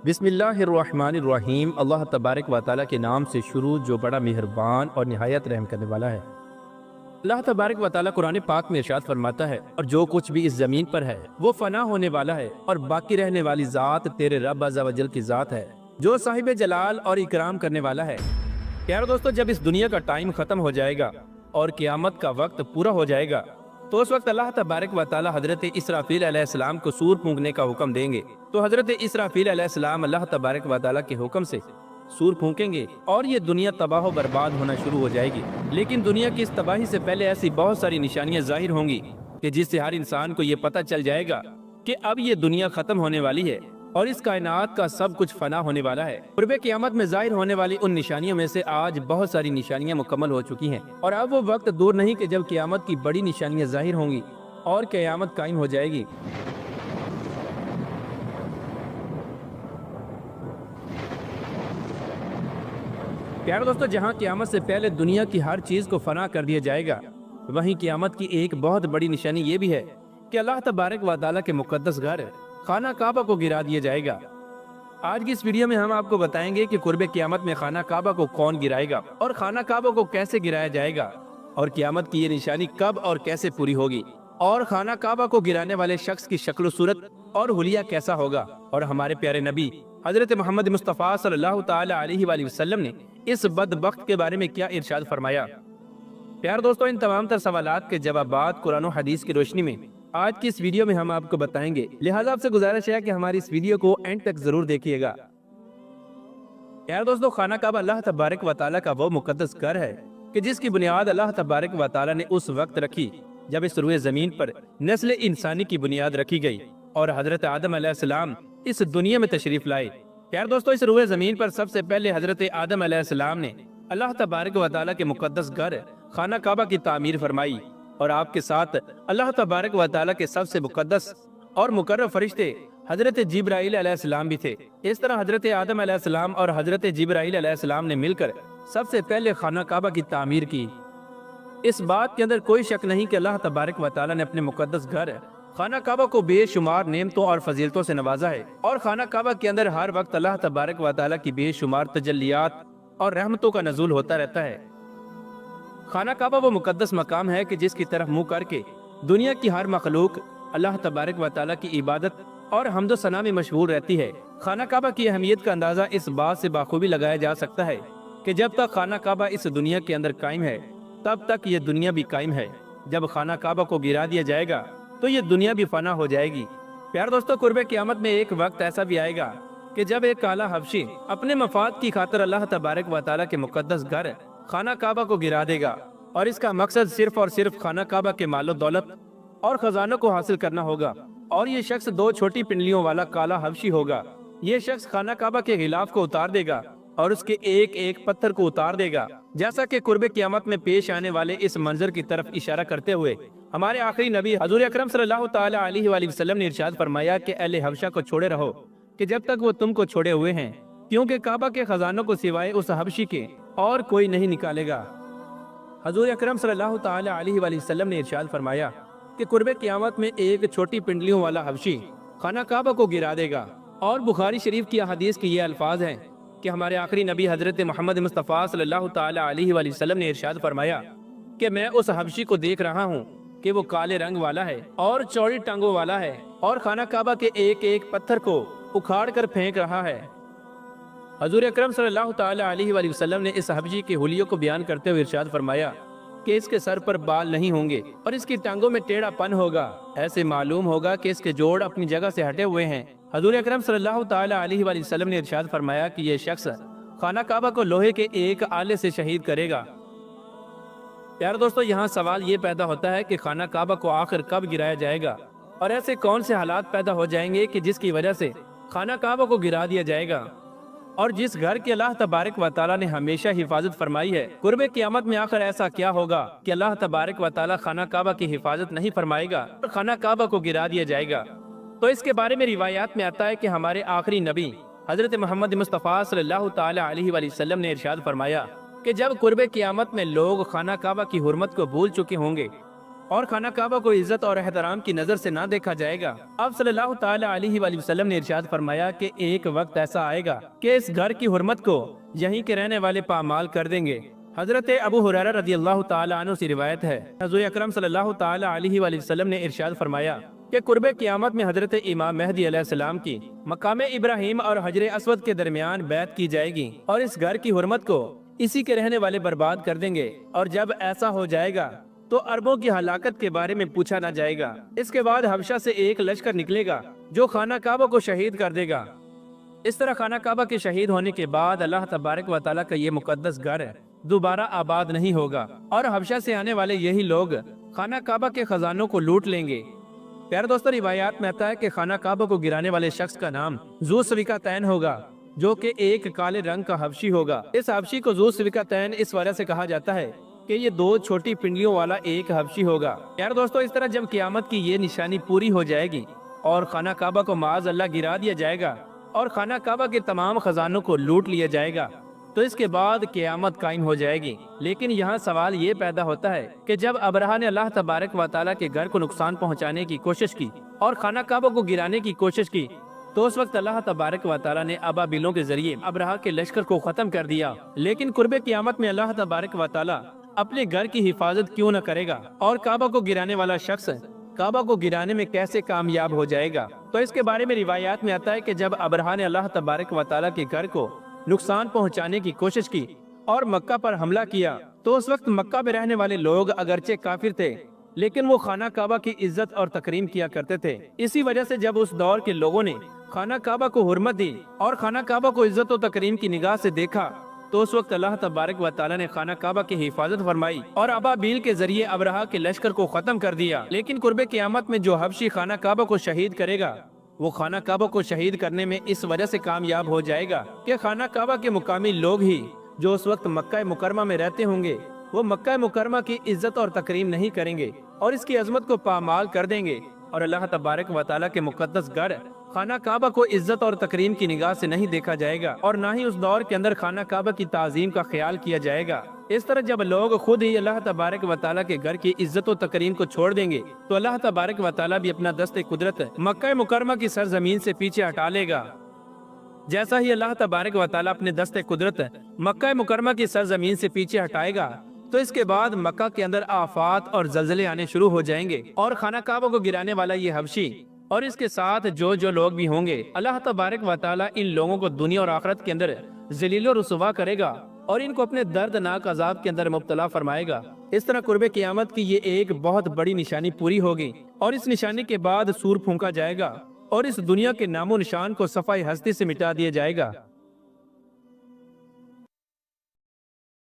بسم اللہ الرحمن الرحیم۔ اللہ تبارک و تعالیٰ کے نام سے شروع جو بڑا مہربان اور نہایت رحم کرنے والا ہے۔ اللہ تبارک و تعالیٰ قرآن پاک میں ارشاد فرماتا ہے، اور جو کچھ بھی اس زمین پر ہے وہ فنا ہونے والا ہے، اور باقی رہنے والی ذات تیرے رب عز و جل کی ذات ہے جو صاحب جلال اور اکرام کرنے والا ہے۔ پیارے دوستو، جب اس دنیا کا ٹائم ختم ہو جائے گا اور قیامت کا وقت پورا ہو جائے گا تو اس وقت اللہ تبارک و تعالیٰ حضرت اسرافیل علیہ السلام کو سور پھونکنے کا حکم دیں گے۔ تو حضرت اسرافیل علیہ السلام اللہ تبارک و تعالیٰ کے حکم سے سور پھونکیں گے اور یہ دنیا تباہ و برباد ہونا شروع ہو جائے گی۔ لیکن دنیا کی اس تباہی سے پہلے ایسی بہت ساری نشانیاں ظاہر ہوں گی کہ جس سے ہر انسان کو یہ پتہ چل جائے گا کہ اب یہ دنیا ختم ہونے والی ہے اور اس کائنات کا سب کچھ فنا ہونے والا ہے۔ قرب قیامت میں ظاہر ہونے والی ان نشانیوں میں سے آج بہت ساری نشانیاں مکمل ہو چکی ہیں، اور اب وہ وقت دور نہیں کہ جب قیامت کی بڑی نشانیاں ظاہر ہوں گی اور قیامت قائم ہو جائے گی۔ پیارے دوستو، جہاں قیامت سے پہلے دنیا کی ہر چیز کو فنا کر دیا جائے گا، وہیں قیامت کی ایک بہت بڑی نشانی یہ بھی ہے کہ اللہ تبارک و تعالیٰ کے مقدس گھر خانہ کعبہ کو گرا دیا جائے گا۔ آج کی اس ویڈیو میں ہم آپ کو بتائیں گے کہ قرب قیامت میں خانہ کعبہ کو کون گرائے گا اور خانہ کعبہ کو کیسے گرایا جائے گا، اور قیامت کی یہ نشانی کب اور کیسے پوری ہوگی، اور خانہ کعبہ کو گرانے والے شخص کی شکل و صورت اور حلیہ کیسا ہوگا، اور ہمارے پیارے نبی حضرت محمد مصطفیٰ صلی اللہ تعالی علیہ وآلہ وسلم نے اس بدبخت کے بارے میں کیا ارشاد فرمایا۔ پیار دوستو، ان تمام تر سوالات کے جوابات قرآن و حدیث کی روشنی میں آج کی اس ویڈیو میں ہم آپ کو بتائیں گے، لہٰذا آپ سے گزارش ہے کہ ہماری اس ویڈیو کو اینڈ تک ضرور دیکھیے گا۔ پیار دوستو، خانہ کعبہ اللہ تبارک و تعالیٰ کا وہ مقدس گھر ہے کہ جس کی بنیاد اللہ تبارک و تعالیٰ نے اس وقت رکھی جب اس روئے زمین پر نسل انسانی کی بنیاد رکھی گئی اور حضرت آدم علیہ السلام اس دنیا میں تشریف لائے۔ پیار دوستو، اس روئے زمین پر سب سے پہلے حضرت آدم علیہ السلام نے اللہ تبارک و تعالیٰ کے مقدس گھر خانہ کعبہ کی تعمیر فرمائی، اور آپ کے ساتھ اللہ تبارک و تعالیٰ کے سب سے مقدس اور مقرب فرشتے حضرت جبرائیل علیہ السلام بھی تھے۔ اس طرح حضرت آدم علیہ السلام اور حضرت جبرائیل علیہ السلام نے مل کر سب سے پہلے خانہ کعبہ کی تعمیر کی۔ اس بات کے اندر کوئی شک نہیں کہ اللہ تبارک و تعالیٰ نے اپنے مقدس گھر خانہ کعبہ کو بے شمار نعمتوں اور فضیلتوں سے نوازا ہے، اور خانہ کعبہ کے اندر ہر وقت اللہ تبارک و تعالیٰ کی بے شمار تجلیات اور رحمتوں کا نزول ہوتا رہتا ہے۔ خانہ کعبہ وہ مقدس مقام ہے کہ جس کی طرف منہ کر کے دنیا کی ہر مخلوق اللہ تبارک و تعالیٰ کی عبادت اور حمد و ثنا میں مشغول رہتی ہے۔ خانہ کعبہ کی اہمیت کا اندازہ اس بات سے بخوبی لگایا جا سکتا ہے کہ جب تک خانہ کعبہ اس دنیا کے اندر قائم ہے تب تک یہ دنیا بھی قائم ہے۔ جب خانہ کعبہ کو گرا دیا جائے گا تو یہ دنیا بھی فنا ہو جائے گی۔ پیار دوستو، قرب قیامت میں ایک وقت ایسا بھی آئے گا کہ جب ایک کالا حبشی اپنے مفاد کی خاطر اللہ تبارک و تعالیٰ کے مقدس گھر خانہ کعبہ کو گرا دے گا، اور اس کا مقصد صرف اور صرف خانہ کعبہ کے مال و دولت اور خزانوں کو حاصل کرنا ہوگا، اور یہ شخص دو چھوٹی پنڈلیوں والا کالا حبشی ہوگا۔ یہ شخص خانہ کعبہ کے غلاف کو اتار دے گا اور اس کے ایک ایک پتھر کو اتار دے گا، جیسا کہ قرب قیامت میں پیش آنے والے اس منظر کی طرف اشارہ کرتے ہوئے ہمارے آخری نبی حضور اکرم صلی اللہ تعالی علیہ وآلہ وسلم نے ارشاد فرمایا کہ اہل حبشہ کو چھوڑے رہو کہ جب تک وہ تم کو چھوڑے ہوئے ہیں، کیونکہ کعبہ کے خزانوں کو سوائے اس حبشی کے اور کوئی نہیں نکالے گا۔ حضور اکرم صلی اللہ تعالی علیہ وآلہ وسلم نے ارشاد فرمایا کہ قرب قیامت میں ایک چھوٹی پنڈلیوں والا حبشی خانہ کعبہ کو گرا دے گا، اور بخاری شریف کی احادیث کی یہ الفاظ ہیں کہ ہمارے آخری نبی حضرت محمد مصطفیٰ صلی اللہ تعالی علیہ وآلہ وسلم نے ارشاد فرمایا کہ میں اس حبشی کو دیکھ رہا ہوں کہ وہ کالے رنگ والا ہے اور چوڑی ٹانگوں والا ہے، اور خانہ کعبہ کے ایک ایک پتھر کو اکھاڑ کر پھینک رہا ہے۔ حضور اکرم صلی اللہ تعالی علیہ وآلہ وسلم نے اس حبشی کے حلیوں کو بیان کرتے ہوئے ارشاد فرمایا کہ اس کے سر پر بال نہیں ہوں گے اور اس کی ٹانگوں میں ٹیڑھا پن ہوگا، ایسے معلوم ہوگا کہ اس کے جوڑ اپنی جگہ سے ہٹے ہوئے ہیں۔ حضور اکرم صلی اللہ تعالی علیہ وآلہ وسلم نے ارشاد فرمایا کہ یہ شخص خانہ کعبہ کو لوہے کے ایک آلے سے شہید کرے گا۔ پیارے دوستو، یہاں سوال یہ پیدا ہوتا ہے کہ خانہ کعبہ کو آخر کب گرایا جائے گا، اور ایسے کون سے حالات پیدا ہو جائیں گے کہ جس کی وجہ سے خانہ کعبہ کو گرا دیا جائے گا، اور جس گھر کے اللہ تبارک و تعالیٰ نے ہمیشہ حفاظت فرمائی ہے، قرب قیامت میں آخر ایسا کیا ہوگا کہ اللہ تبارک و تعالیٰ خانہ کعبہ کی حفاظت نہیں فرمائے گا اور خانہ کعبہ کو گرا دیا جائے گا؟ تو اس کے بارے میں روایات میں آتا ہے کہ ہمارے آخری نبی حضرت محمد مصطفیٰ صلی اللہ تعالی علیہ وآلہ وسلم نے ارشاد فرمایا کہ جب قرب قیامت میں لوگ خانہ کعبہ کی حرمت کو بھول چکے ہوں گے اور خانہ کعبہ کو عزت اور احترام کی نظر سے نہ دیکھا جائے گا۔ آپ صلی اللہ تعالی علیہ وآلہ وسلم نے ارشاد فرمایا کہ ایک وقت ایسا آئے گا کہ اس گھر کی حرمت کو یہیں کے رہنے والے پامال کر دیں گے۔ حضرت ابو ہریرہ رضی اللہ تعالی عنہ سے روایت ہے، حضور اکرم صلی اللہ تعالی علیہ وآلہ وسلم نے ارشاد فرمایا کہ قرب قیامت میں حضرت امام مہدی علیہ السلام کی مقام ابراہیم اور حجر اسود کے درمیان بیعت کی جائے گی، اور اس گھر کی حرمت کو اسی کے رہنے والے برباد کر دیں گے، اور جب ایسا ہو جائے گا تو عربوں کی ہلاکت کے بارے میں پوچھا نہ جائے گا۔ اس کے بعد حبشہ سے ایک لشکر نکلے گا جو خانہ کعبہ کو شہید کر دے گا۔ اس طرح خانہ کعبہ کے شہید ہونے کے بعد اللہ تبارک و تعالیٰ کا یہ مقدس گھر دوبارہ آباد نہیں ہوگا، اور حبشہ سے آنے والے یہی لوگ خانہ کعبہ کے خزانوں کو لوٹ لیں گے۔ پیارے دوستو، روایات میں آتا ہے کہ خانہ کعبہ کو گرانے والے شخص کا نام ذو سویقتین ہوگا، جو کہ ایک کالے رنگ کا حبشی ہوگا۔ اس حبشی کو ذو سویقتین اس وجہ سے کہا جاتا ہے کہ یہ دو چھوٹی پنڈلیوں والا ایک حبشی ہوگا۔ پیارے دوستو، اس طرح جب قیامت کی یہ نشانی پوری ہو جائے گی اور خانہ کعبہ کو معاذ اللہ گرا دیا جائے گا اور خانہ کعبہ کے تمام خزانوں کو لوٹ لیا جائے گا، تو اس کے بعد قیامت قائم ہو جائے گی۔ لیکن یہاں سوال یہ پیدا ہوتا ہے کہ جب ابرہہ نے اللہ تبارک و تعالیٰ کے گھر کو نقصان پہنچانے کی کوشش کی اور خانہ کعبہ کو گرانے کی کوشش کی، تو اس وقت اللہ تبارک و تعالیٰ نے ابابیلوں کے ذریعے ابرہہ کے لشکر کو ختم کر دیا۔ لیکن قرب قیامت میں اللہ تبارک و تعالیٰ اپنے گھر کی حفاظت کیوں نہ کرے گا، اور کعبہ کو گرانے والا شخص کعبہ کو گرانے میں کیسے کامیاب ہو جائے گا؟ تو اس کے بارے میں روایات میں آتا ہے کہ جب ابرہہ نے اللہ تبارک و تعالیٰ کے گھر کو نقصان پہنچانے کی کوشش کی اور مکہ پر حملہ کیا، تو اس وقت مکہ میں رہنے والے لوگ اگرچہ کافر تھے، لیکن وہ خانہ کعبہ کی عزت اور تکریم کیا کرتے تھے۔ اسی وجہ سے جب اس دور کے لوگوں نے خانہ کعبہ کو حرمت دی اور خانہ کعبہ کو عزت و تکریم کی نگاہ سے دیکھا، تو اس وقت اللہ تبارک و تعالیٰ نے خانہ کعبہ کی حفاظت فرمائی اور ابابیل کے ذریعے ابرہہ کے لشکر کو ختم کر دیا۔ لیکن قرب قیامت میں جو حبشی خانہ کعبہ کو شہید کرے گا، وہ خانہ کعبہ کو شہید کرنے میں اس وجہ سے کامیاب ہو جائے گا کہ خانہ کعبہ کے مقامی لوگ ہی جو اس وقت مکہ مکرمہ میں رہتے ہوں گے، وہ مکہ مکرمہ کی عزت اور تکریم نہیں کریں گے اور اس کی عظمت کو پامال کر دیں گے، اور اللہ تبارک و تعالیٰ کے مقدس گھر خانہ کعبہ کو عزت اور تکریم کی نگاہ سے نہیں دیکھا جائے گا، اور نہ ہی اس دور کے اندر خانہ کعبہ کی تعظیم کا خیال کیا جائے گا۔ اس طرح جب لوگ خود ہی اللہ تبارک و تعالیٰ کے گھر کی عزت و تکریم کو چھوڑ دیں گے، تو اللہ تبارک و تعالیٰ بھی اپنا دست قدرت مکہ مکرمہ کی سرزمین سے پیچھے ہٹا لے گا۔ جیسا ہی اللہ تبارک و تعالیٰ اپنے دست قدرت مکہ مکرمہ کی سرزمین سے پیچھے ہٹائے گا، تو اس کے بعد مکہ کے اندر آفات اور زلزلے آنے شروع ہو جائیں گے، اور خانہ کعبہ کو گرانے والا یہ حبشی اور اس کے ساتھ جو لوگ بھی ہوں گے، اللہ تبارک و تعالیٰ ان لوگوں کو دنیا اور آخرت کے اندر ذلیل و رسوا کرے گا اور ان کو اپنے دردناک عذاب کے اندر مبتلا فرمائے گا۔ اس طرح قرب قیامت کی یہ ایک بہت بڑی نشانی پوری ہوگی، اور اس نشانی کے بعد سور پھونکا جائے گا اور اس دنیا کے نام و نشان کو صفحہ ہستی سے مٹا دیا جائے گا۔